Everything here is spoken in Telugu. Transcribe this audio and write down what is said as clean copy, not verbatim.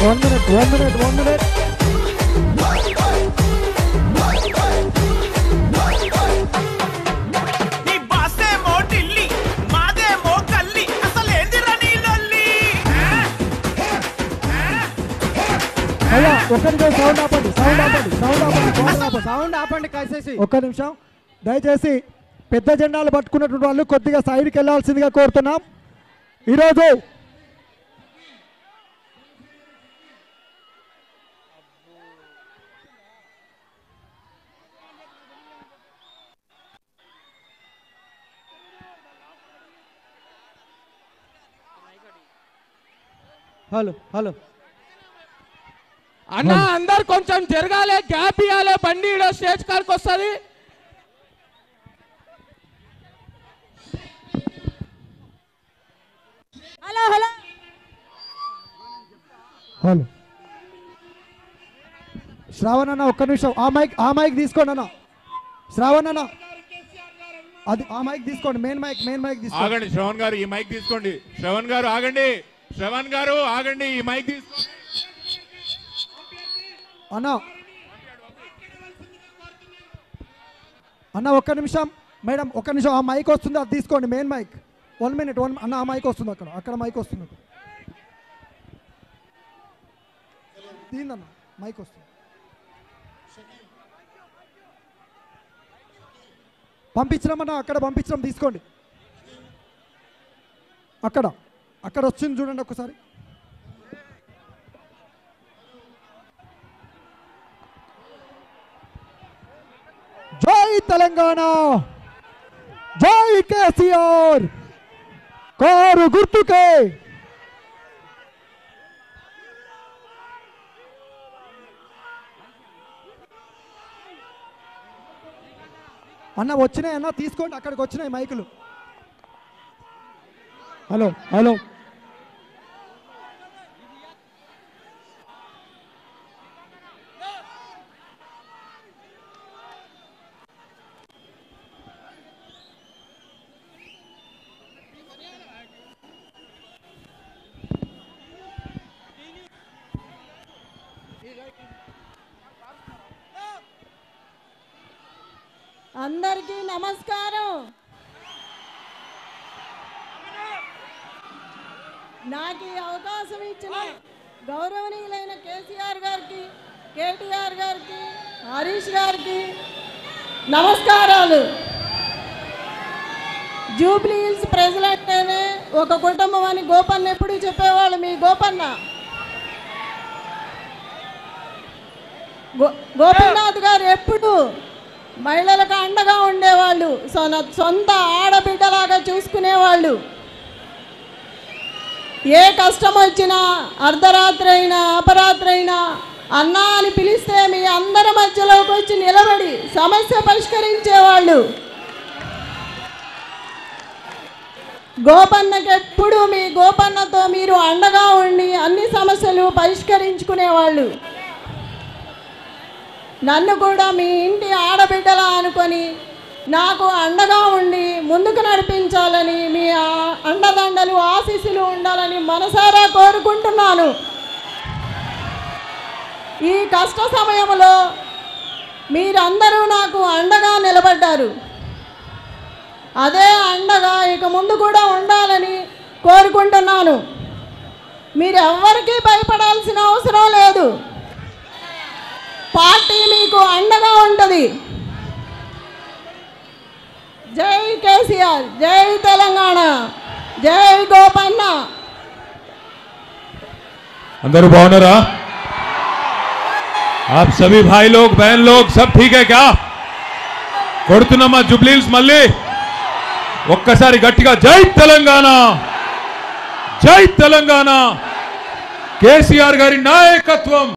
One minute. నీ బాసేమో ఢిల్లీ మాదేమో కల్లి అసలేందిరా నీ లొల్లి అయ్యా ఒక్క నిమిషం సౌండ్ ఆపండి కాసేసి ఒక్క నిమిషం దయచేసి పెద్ద జెండాలు పట్టుకున్నటువంటి వాళ్ళు కొద్దిగా సైడ్కి వెళ్ళాల్సిందిగా కోరుతున్నాం. ఈరోజు హలో అన్న అందరు కొంచెం జరగాలి, గ్యాప్ ఇవ్వాలి, బండి స్టేజ్ కాడికి వస్తుంది. హలో శ్రావణ్ అన్న ఒక్క నిమిషం ఆ మైక్ తీసుకోండి అన్న. శ్రావణ్ అన్న అది ఆ మైక్ తీసుకోండి, మెయిన్ మైక్ తీసుకోండి. ఆగండి శ్రవణ్ గారు, ఈ మైక్ తీసుకోండి. శ్రవణ్ గారు ఆగండి, ఈ మైక్ తీసుకోండి అన్న ఒక్క నిమిషం మేడం, ఒక్క నిమిషం. ఆ మైక్ వస్తుంది, అది తీసుకోండి, మెయిన్ మైక్. 1 minute అన్న. ఆ మైక్ వస్తుంది, అక్కడ మైక్ వస్తుంది. తీయందన్న, మైక్ వస్తుంది. పంపించినామన్నా, అక్కడ పంపించడం తీసుకోండి. అక్కడ వచ్చింది చూడండి ఒక్కసారి. జై తెలంగాణ, జై కేసీఆర్, కారు గుర్తుకే. అన్న వచ్చినాయి అన్న, తీసుకోండి, అక్కడికి వచ్చినాయి మైకులు. హలో అందరికీ నమస్కారం. నాకు ఈ అవకాశం ఇచ్చిన గౌరవనీయులైన కేసీఆర్ గారికి, కేటీఆర్ గారికి, హరీష్ గారికి నమస్కారాలు. జూబ్లీ హిల్స్ ప్రజలంటేనే ఒక కుటుంబం అని గోపన్న ఎప్పుడు చెప్పేవాళ్ళు. మీ గోపీనాథ్ గారు ఎప్పుడు మహిళలకు అండగా ఉండేవాళ్ళు, సొంత ఆడబిడ్డలాగా చూసుకునేవాళ్ళు. ఏ కష్టం వచ్చినా, అర్ధరాత్రి అయినా అపరాత్రి అయినా అన్నా అని పిలిస్తే మీ అందరి మధ్యలోకి వచ్చి నిలబడి సమస్య పరిష్కరించేవాళ్ళు. గోపన్నకి ఎప్పుడు మీ గోపన్నతో మీరు అండగా ఉండి అన్ని సమస్యలు పరిష్కరించుకునేవాళ్ళు. నన్ను కూడా మీ ఇంటి ఆడబిడ్డలా అనుకొని నాకు అండగా ఉండి ముందుకు నడిపించాలని, మీ అండదండలు ఆశీస్సులు ఉండాలని మనసారా కోరుకుంటున్నాను. ఈ కష్ట సమయంలో మీరందరూ నాకు అండగా నిలబడ్డారు. అదే అండగా ఇక ముందు కూడా ఉండాలని కోరుకుంటున్నాను. మీరు ఎవ్వరికీ భయపడాల్సిన అవసరం లేదు. పార్టీ మీకు అండగా ఉంటుంది. జై కేసీఆర్, జై తెలంగాణ, జై గోపన్న. अंदर बावनरा आप सभी भाई लोग बहन लोग सब ठीक है क्या? కొడుతున్నమ్మా జుబ్లీల్స్ మళ్ళీ ఒక్కసారి గట్టిగా జై తెలంగాణ, జై తెలంగాణ, కేసీఆర్ గారి నాయకత్వం.